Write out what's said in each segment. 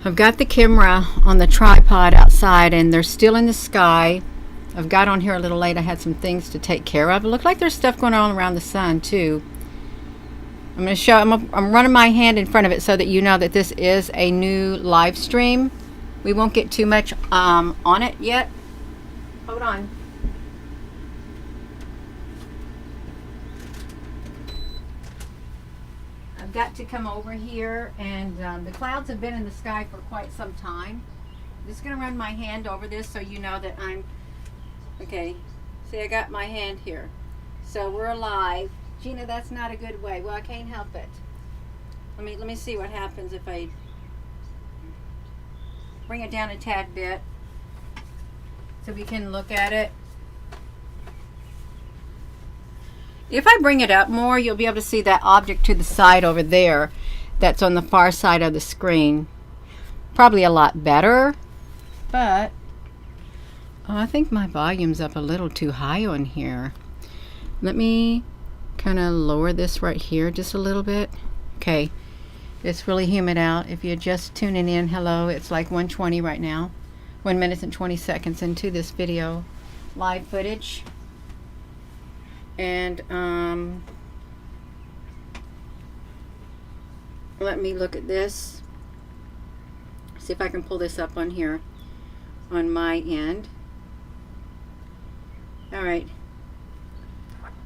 I've got the camera on the tripod outside and they're still in the sky. I've got on here a little late. I had some things to take care of. It looked like there's stuff going on around the sun too. I'm going to show, I'm running my hand in front of it so that you know that this is a new live stream. We won't get too much on it yet. Hold on. I've got to come over here, and the clouds have been in the sky for quite some time. I'm just going to run my hand over this so you know that I'm, okay, see, I got my hand here. So we're alive. Gina, that's not a good way. Well, I can't help it. Let me see what happens if I bring it down a tad bit so we can look at it. If I bring it up more, you'll be able to see that object to the side over there that's on the far side of the screen. Probably a lot better, but I think my volume's up a little too high on here. Let me kind of lower this right here just a little bit. Okay, it's really humid out. If you're just tuning in, hello, it's like 1:20 right now. 1 minute and 20 seconds into this video live footage. And let me look at this, see if I can pull this up on here on my end. All right,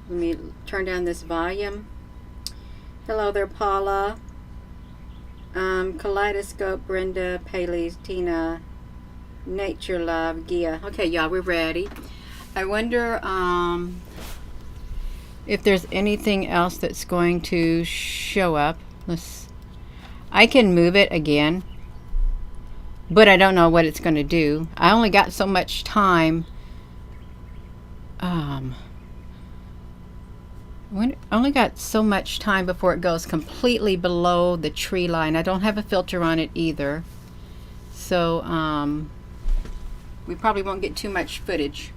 let me turn down this volume. Hello there, Paula, Kaleidoscope, Brenda, Paley's, Tina, Nature Love, Gia. Okay, y'all, we're ready. I wonder if there's anything else that's going to show up. I can move it again, but I don't know what it's going to do. I only got so much time. Only got so much time before it goes completely below the tree line. I don't have a filter on it either, so we probably won't get too much footage,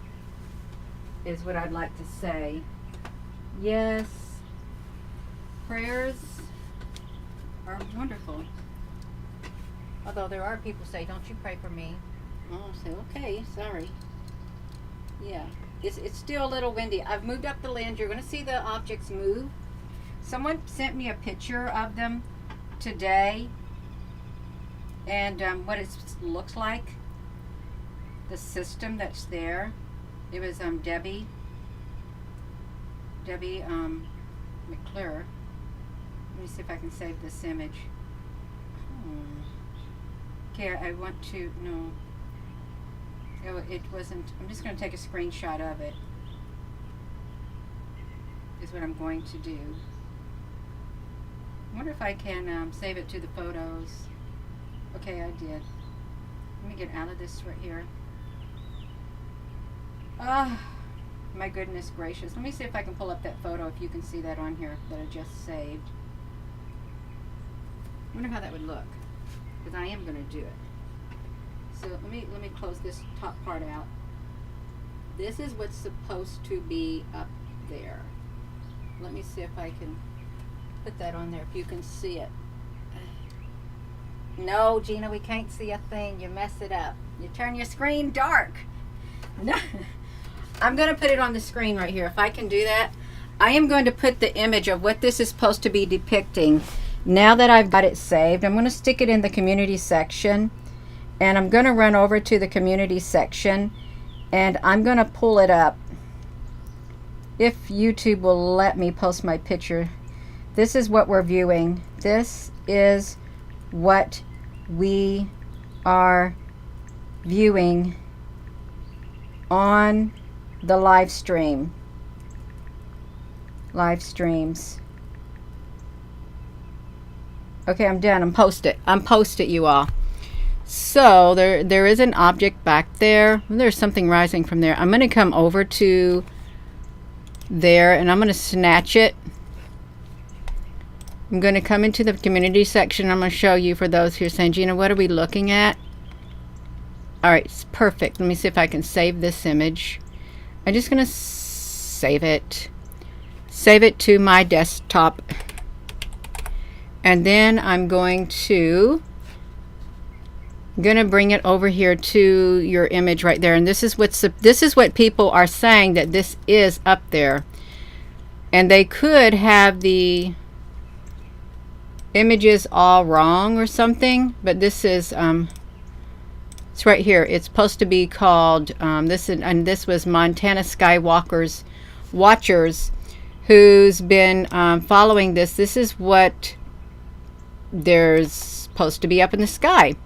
is what I'd like to say. Yes, prayers are wonderful. Although there are people say, don't you pray for me. I'll say, okay, sorry. Yeah, it's still a little windy. I've moved up the lens. You're going to see the objects move. Someone sent me a picture of them today, and what it looks like, the system that's there. It was Debbie McClure. Let me see if I can save this image. Okay, I want to, no. Oh, it wasn't. I'm just going to take a screenshot of it. Is what I'm going to do. I wonder if I can save it to the photos. Okay, I did. Let me get out of this right here. My goodness gracious. Let me see if I can pull up that photo, if you can see that on here that I just saved. I wonder how that would look, because I am going to do it. So let me close this top part out. This is what's supposed to be up there. Let me see if I can put that on there, if you can see it. No, Gina, we can't see a thing. You mess it up. You turn your screen dark. No. I'm going to put it on the screen right here. If I can do that, I am going to put the image of what this is supposed to be depicting. Now that I've got it saved, I'm going to stick it in the community section, and I'm going to run over to the community section, and I'm going to pull it up. If YouTube will let me post my picture. This is what we're viewing. This is what we are viewing on the live stream. Live streams. Okay, I'm done. I'm post it, you all. So there is an object back there. There's something rising from there. I'm going to come over to there, and I'm going to snatch it. I'm going to come into the community section. I'm going to show you, for those who are saying, Gina, what are we looking at? All right, it's perfect. Let me see if I can save this image. I'm just going to save it. Save it to my desktop. And then I'm going to I'm going to bring it over here to your image right there, and this is what people are saying, that this is up there. And they could have the images all wrong or something, but this is it's right here. It's supposed to be called this was Montana Skywalker's Watchers, who's been following this. This is what there's supposed to be up in the sky.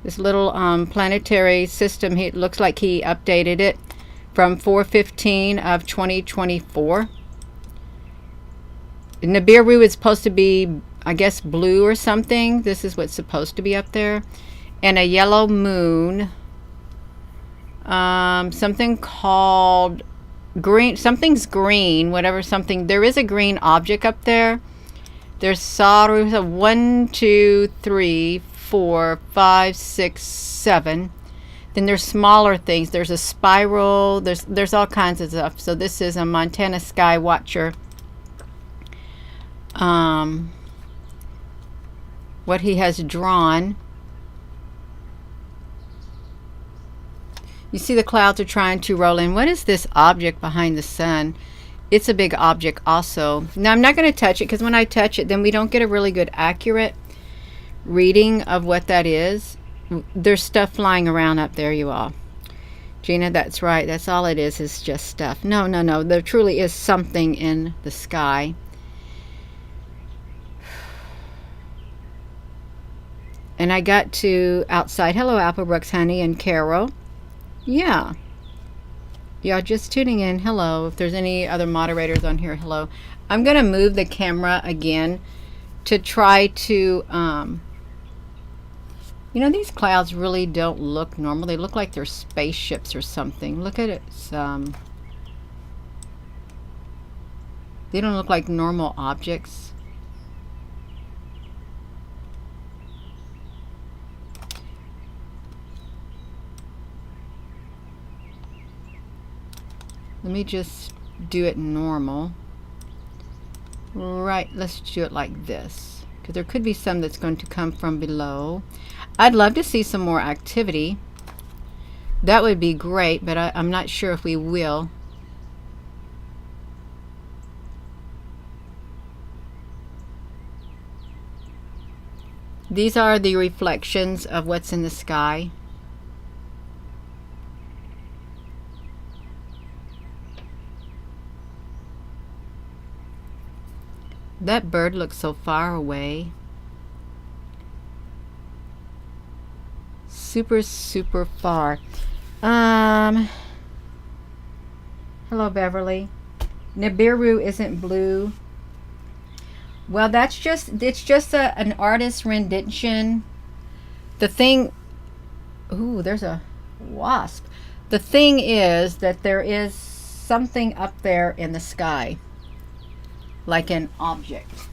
This little planetary system. It looks like he updated it from 4/15 of 2024. Nibiru is supposed to be, I guess, blue or something. This is what's supposed to be up there. And a yellow moon. Something called green. Something's green. Whatever something. There is a green object up there. There's 1, 2, 3, 4, 5, 6, 7. Then there's smaller things. There's a spiral. There's all kinds of stuff. So this is a Montana Sky Watcher. What he has drawn. You see the clouds are trying to roll in. What is this object behind the sun? It's a big object also. Now I'm not going to touch it, because when I touch it, then we don't get a really good accurate reading of what that is. There's stuff flying around up there, you all. Gina, that's right. That's all it is just stuff. No, no, no. There truly is something in the sky. And I got to outside. Hello, Applebrooks, honey, and Carol. Yeah. Y'all just tuning in. Hello. If there's any other moderators on here, hello. I'm going to move the camera again to try to, you know, these clouds really don't look normal. They look like they're spaceships or something. Look at it. They don't look like normal objects. Let me just do it normal. Right, let's do it like this, because there could be some that's going to come from below. I'd love to see some more activity. That would be great, but I'm not sure if we will. These are the reflections of what's in the sky. That bird looks so far away. Super, super far. Hello, Beverly. Nibiru isn't blue. Well, it's just an artist's rendition. The thing, ooh, there's a wasp. The thing is that there is something up there in the sky. Like an object,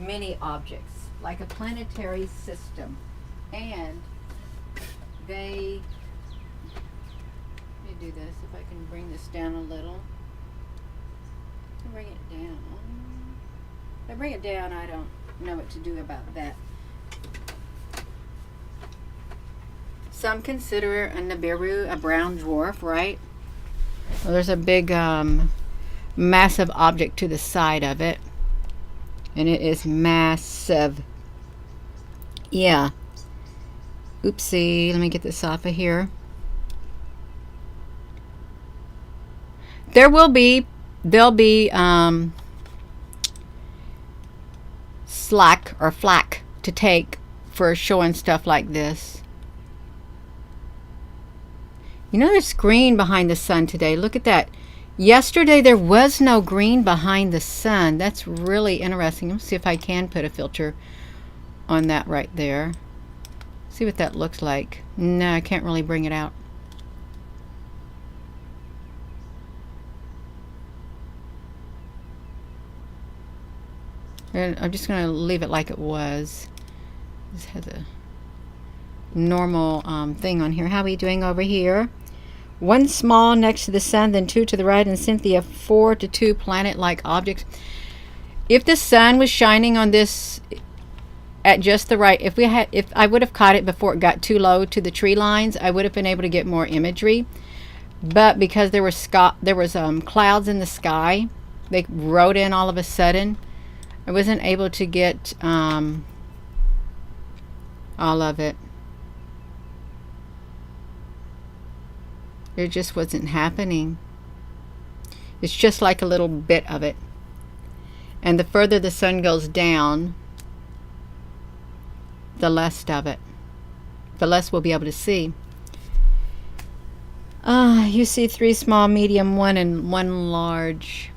many objects, like a planetary system. And let me do this, if I can bring this down a little. Bring it down. If I bring it down, I don't know what to do about that. Some consider a Nibiru a brown dwarf, right? Well, there's a big massive object to the side of it, and it is massive. Yeah. Oopsie, let me get this off of here. There'll be slack or flack to take for showing stuff like this. You know, there's green behind the sun today. Look at that. Yesterday there was no green behind the sun. That's really interesting. Let me see if I can put a filter on that right there. See what that looks like. No, I can't really bring it out. And I'm just going to leave it like it was. This has a normal thing on here. How are we doing over here? 1 small next to the sun, then 2 to the right, and Cynthia 4 to 2 planet-like objects. If the sun was shining on this at just the right, if I would have caught it before it got too low to the tree lines, I would have been able to get more imagery. But because there was clouds in the sky, they rode in all of a sudden, I wasn't able to get all of it. It just wasn't happening. It's just like a little bit of it. And the further the sun goes down, the less of it. The less we'll be able to see. You see 3 small, medium, 1, and 1 large.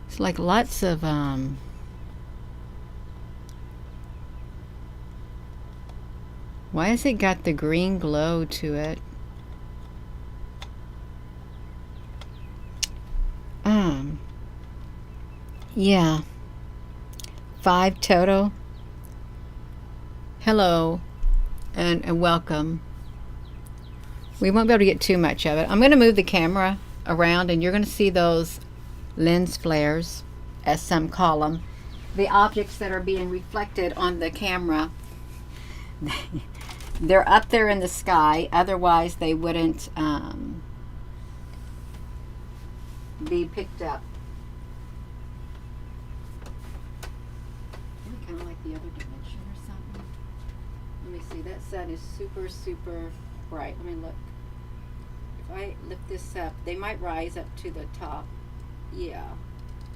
It's like lots of why has it got the green glow to it? Yeah. 5 total. Hello and welcome. We won't be able to get too much of it. I'm going to move the camera around and you're going to see those lens flares, as some call them. The objects that are being reflected on the camera. They're up there in the sky, otherwise they wouldn't be picked up. Kind of like the other dimension or something. Let me see, that sun is super, super bright. Let me look. If I lift this up, they might rise up to the top. Yeah,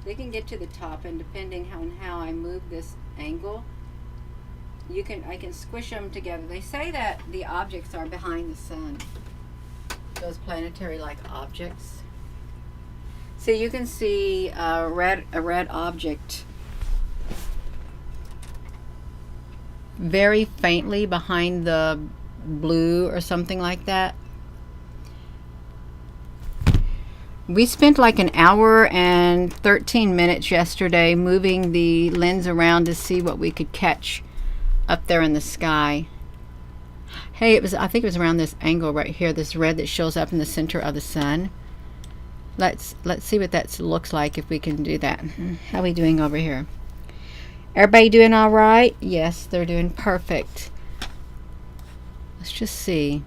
they can get to the top, and depending on how I move this angle, I can squish them together. They say that the objects are behind the sun, those planetary-like objects. So you can see a red object very faintly behind the blue or something like that. We spent like an hour and 13 minutes yesterday moving the lens around to see what we could catch up there in the sky. Hey, I think it was around this angle right here, this red that shows up in the center of the sun. Let's see what that looks like, if we can do that. How are we doing over here? Everybody doing all right? Yes, they're doing perfect. Let's just see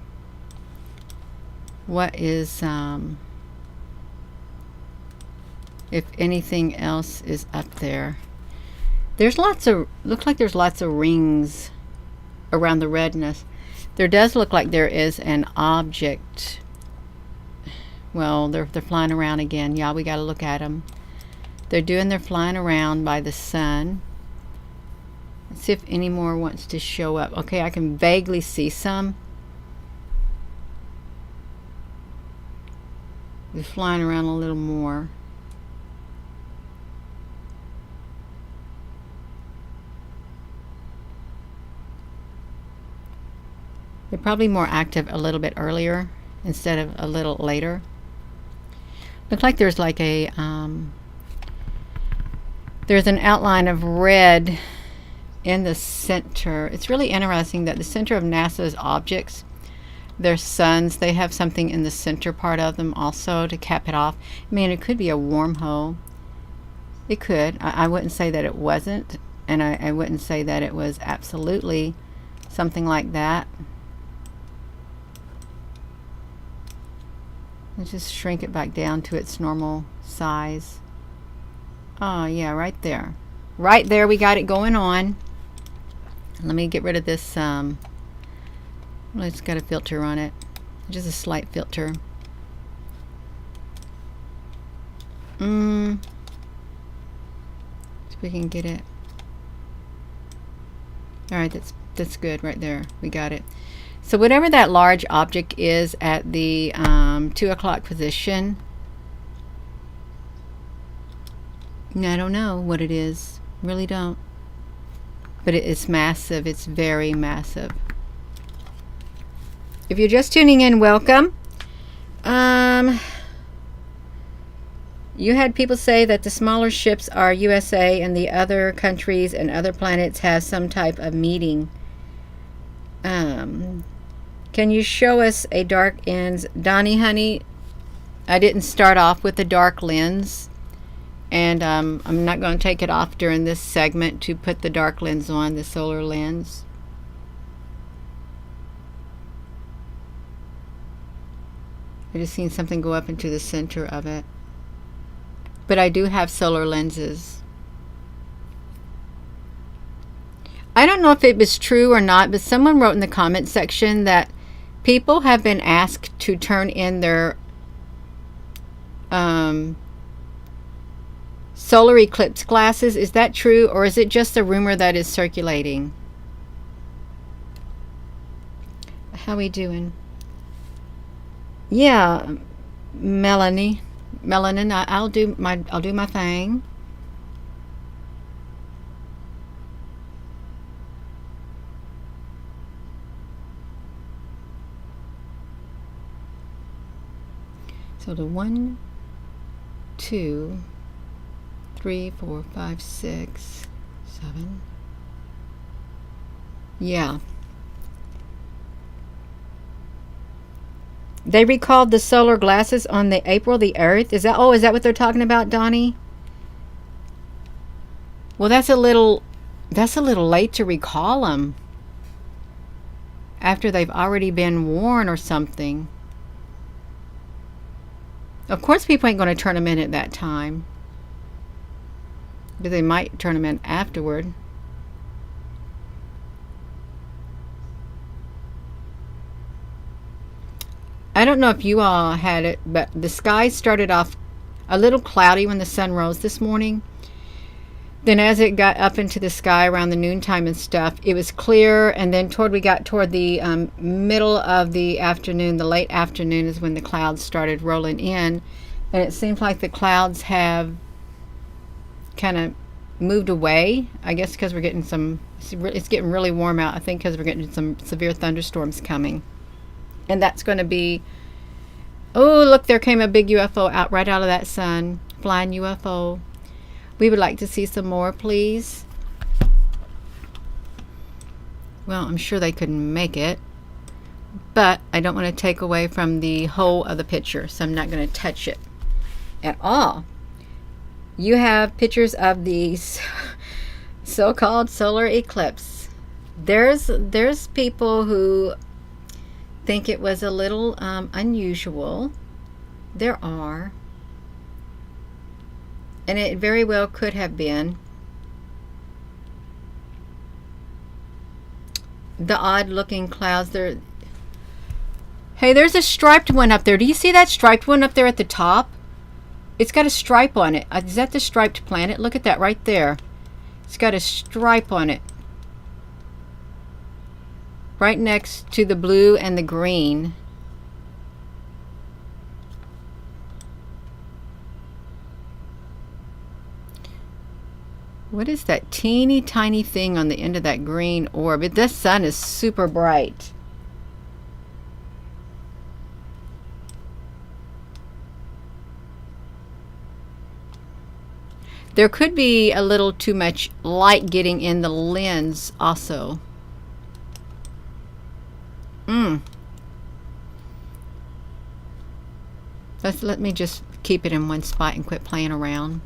what is if anything else is up there. There's looks like there's lots of rings around the redness. There does look like there is an object. Well, they're flying around again. Yeah, we got to look at them. They're doing their flying around by the sun. Let's see if any more wants to show up. Okay, I can vaguely see some. They're flying around a little more. They're probably more active a little bit earlier instead of a little later. Looks like there's like a there's an outline of red in the center. It's really interesting that the center of NASA's objects, their suns, they have something in the center part of them also to cap it off. I mean, it could be a wormhole. It could. I wouldn't say that it wasn't, and I wouldn't say that it was absolutely something like that. Let's just shrink it back down to its normal size. Oh yeah, right there. Right there, we got it going on. Let me get rid of this. Well, it's got a filter on it. Just a slight filter. See if we can get it. Alright, that's good right there. We got it. So whatever that large object is at the 2 o'clock position, I don't know what it is. Really don't. But it's massive. It's very massive. If you're just tuning in, welcome. You had people say that the smaller ships are USA and the other countries and other planets have some type of meeting. Can you show us a dark ends? Donnie, honey, I didn't start off with a dark lens, and I'm not going to take it off during this segment to put the dark lens on, the solar lens. I just seen something go up into the center of it. But I do have solar lenses. I don't know if it was true or not, but someone wrote in the comment section that people have been asked to turn in their solar eclipse glasses. Is that true, or is it just a rumor that is circulating? How we doing? Yeah, Melanin, I'll do my thing. So the 1, 2, 3, 4, 5, 6, 7. Yeah. They recalled the solar glasses on the April the Earth. Is that what they're talking about, Donnie? Well, that's a little late to recall them after they've already been worn or something. Of course, people ain't going to turn them in at that time, but they might turn them in afterward. I don't know if you all had it, but the sky started off a little cloudy when the sun rose this morning. Then as it got up into the sky around the noontime and stuff, it was clear, and then we got toward the middle of the afternoon, the late afternoon is when the clouds started rolling in, and it seems like the clouds have kind of moved away, I guess because we're getting it's getting really warm out, I think because we're getting some severe thunderstorms coming. And that's going to be, oh, look, there came a big UFO right out of that sun, flying UFO. We would like to see some more, please. Well, I'm sure they couldn't make it, but I don't want to take away from the whole of the picture, so I'm not going to touch it at all. You have pictures of these so-called solar eclipse. There's people who think it was a little unusual. There are. And it very well could have been. The odd looking clouds there. Hey, there's a striped one up there. Do you see that striped one up there at the top? It's got a stripe on it. Is that the striped planet? Look at that right there. It's got a stripe on it. Right next to the blue and the green. What is that teeny tiny thing on the end of that green orb? This sun is super bright. There could be a little too much light getting in the lens also. Let me just keep it in one spot and quit playing around.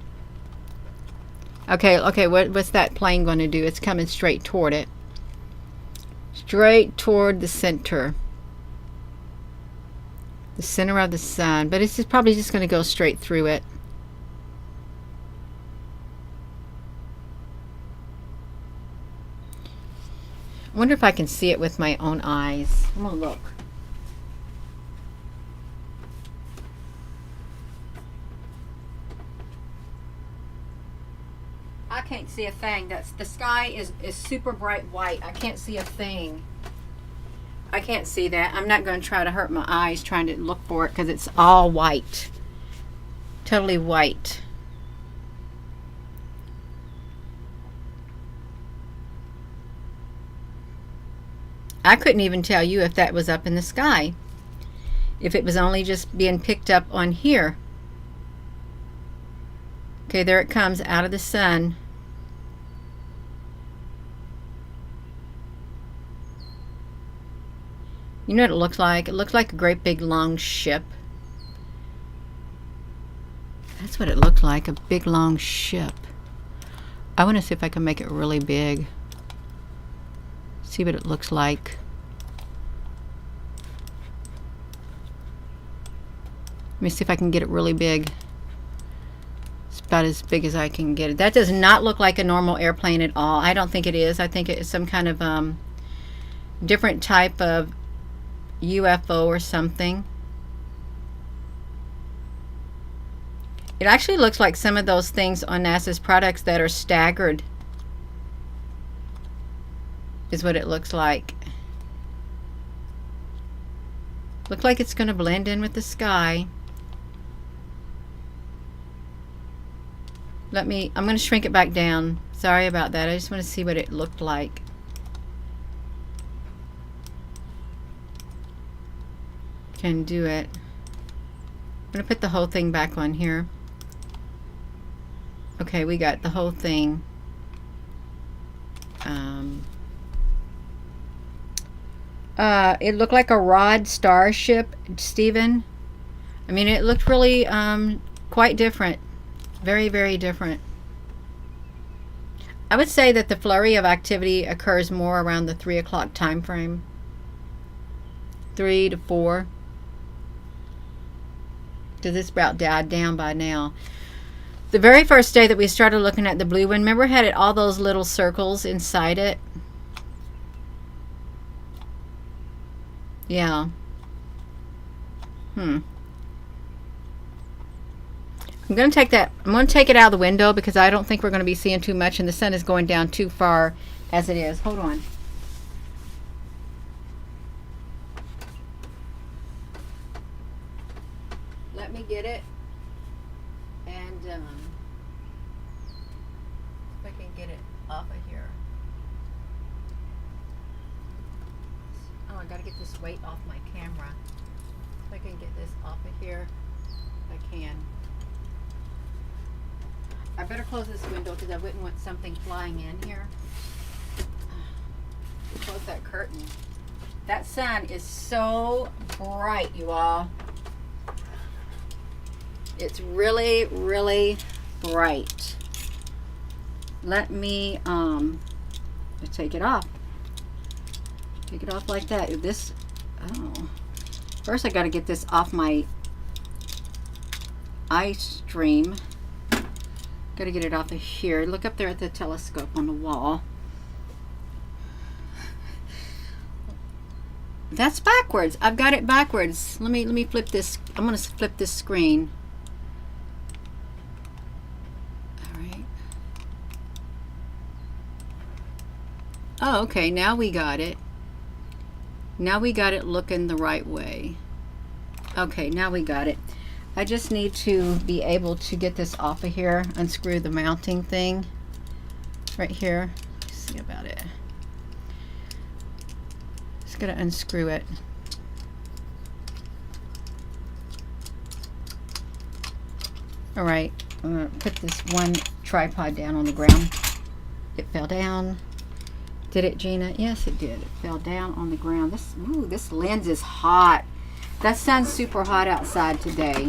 Okay, what's that plane going to do? It's coming straight toward it. Straight toward the center. The center of the sun. But it's probably just going to go straight through it. I wonder if I can see it with my own eyes. I'm going to look. I can't see a thing. The sky is super bright white. I can't see a thing. I can't see that. I'm not going to try to hurt my eyes trying to look for it because it's all white. Totally white. I couldn't even tell you if that was up in the sky. If it was only just being picked up on here. Okay, there it comes out of the sun. You know what it looks like? It looks like a great big long ship. That's what it looked like, a big long ship. I want to see if I can make it really big. See what it looks like. Let me see if I can get it really big. It's about as big as I can get it. That does not look like a normal airplane at all. I don't think it is. I think it's some kind of different type of UFO or something. It actually looks like some of those things on NASA's products that are staggered. Is what it looks like. Looks like it's going to blend in with the sky. I'm going to shrink it back down. Sorry about that. I just want to see what it looked like. Can do it. I'm going to put the whole thing back on here. Okay, we got the whole thing. It looked like a rod starship, Stephen. I mean, it looked really quite different. Very, very different. I would say that the flurry of activity occurs more around the 3 o'clock time frame. 3 to 4. Because it's about died down by now. The very first day that we started looking at the blue one, remember had all those little circles inside it? Yeah. I'm going to take that. I'm going to take it out of the window because I don't think we're going to be seeing too much, and the sun is going down too far as it is. Hold on. Let me get it. And if I can get it off of here. Oh, I got to get this weight off my camera. If I can get this off of here, if I can. I better close this window because I wouldn't want something flying in here. Close that curtain. That sun is so bright, you all. It's really, really bright. Let me take it off. Take it off like that. First I got to get this off my eye stream. Got to get it off of here. Look up there at the telescope on the wall. That's backwards. I've got it backwards. Let me flip this. I'm going to flip this screen. All right. Oh, okay. Now we got it. Now we got it looking the right way. Okay, now we got it. I just need to be able to get this off of here, unscrew the mounting thing right here. Let's see about it. Just gotta unscrew it. All right, I'm gonna put this one tripod down on the ground. It fell down. Did it, Gina? Yes, it did. It fell down on the ground. This lens is hot. That sun's super hot outside today.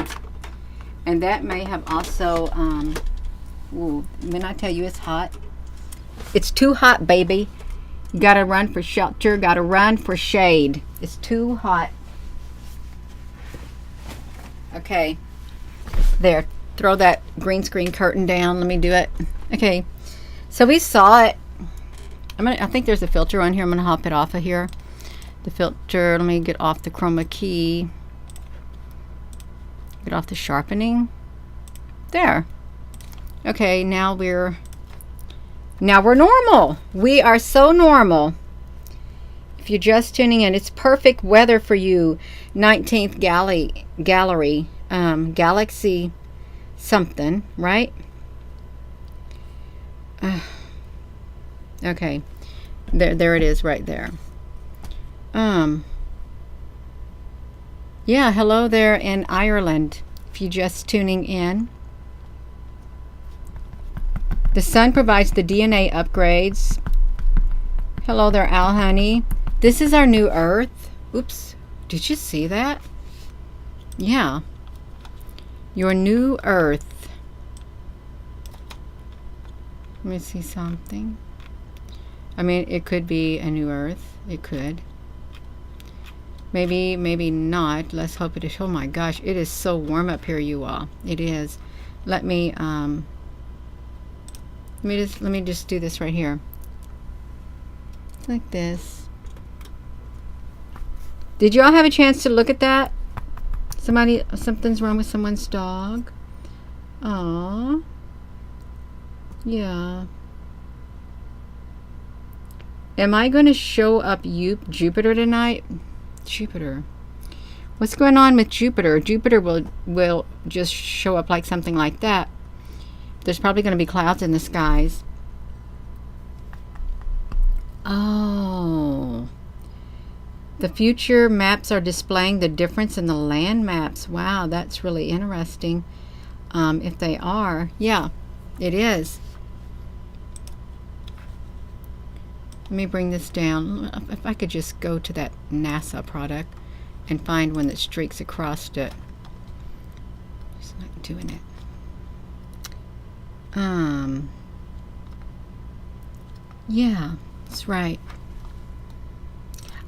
And that may have also, when I tell you it's hot, it's too hot, baby. You gotta run for shelter, gotta run for shade. It's too hot. Okay, there, throw that green screen curtain down. Let me do it. Okay, so we saw it. I think there's a filter on here. I'm gonna hop it off of here. The filter, let me get off the chroma key. Get off the sharpening. There. Okay, now we're normal. We are so normal. If you're just tuning in, it's perfect weather for you. 19th gallery, galaxy something, right? Okay. There it is right there. Yeah, hello there in Ireland. If you're just tuning in. The sun provides the DNA upgrades. Hello there, Al Honey. This is our new Earth. Oops. Did you see that? Yeah. Your new Earth. Let me see something. I mean, it could be a new Earth. It could. Maybe, maybe not. Let's hope it is. Oh my gosh, it is so warm up here, you all. It is. Let me just do this right here. Like this. Did you all have a chance to look at that? Something's wrong with someone's dog. Aww. Yeah. Am I going to show up Jupiter tonight? Jupiter. What's going on with Jupiter? Jupiter will just show up like something like that. There's probably going to be clouds in the skies. Oh. The future maps are displaying the difference in the land maps. Wow, that's really interesting. If they are, yeah, it is. Let me bring this down. If I could just go to that NASA product and find one that streaks across it. Just not doing it. Yeah, that's right.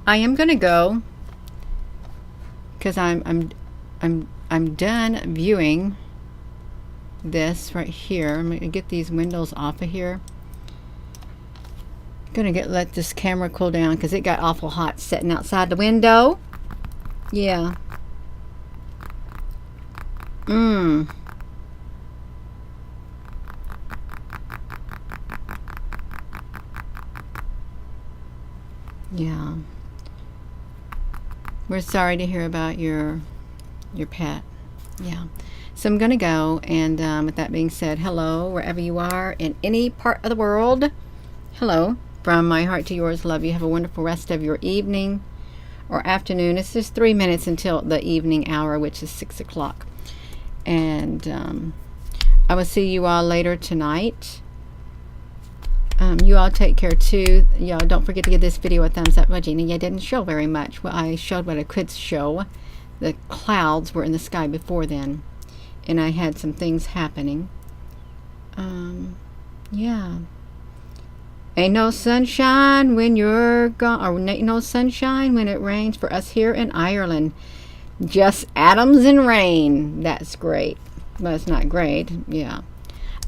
I am gonna go because I'm done viewing this right here. I'm gonna get these windows off of here. Gonna let this camera cool down because it got awful hot sitting outside the window. Yeah. Yeah. We're sorry to hear about your pet. Yeah. So I'm gonna go, and with that being said, hello wherever you are in any part of the world. Hello. From my heart to yours, love you. Have a wonderful rest of your evening or afternoon. It's just 3 minutes until the evening hour, which is 6 o'clock. And I will see you all later tonight. You all take care too. Y'all don't forget to give this video a thumbs up. Well, Jeannie, I didn't show very much. Well, I showed what I could show. The clouds were in the sky before then, and I had some things happening. Yeah. Ain't no sunshine when you're gone, or ain't no sunshine when it rains for us here in Ireland. Just atoms and rain. That's great. But it's not great. Yeah.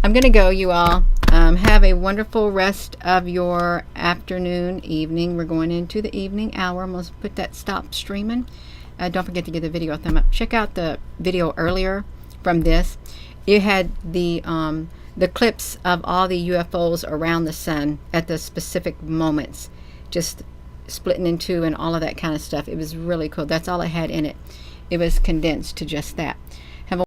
I'm going to go, you all. Have a wonderful rest of your afternoon, evening. We're going into the evening hour. I'm going to put that stop streaming. Don't forget to give the video a thumb up. Check out the video earlier from this. It had the clips of all the UFOs around the sun at the specific moments, just splitting in two and all of that kind of stuff. It was really cool. That's all I had in it. It was condensed to just that.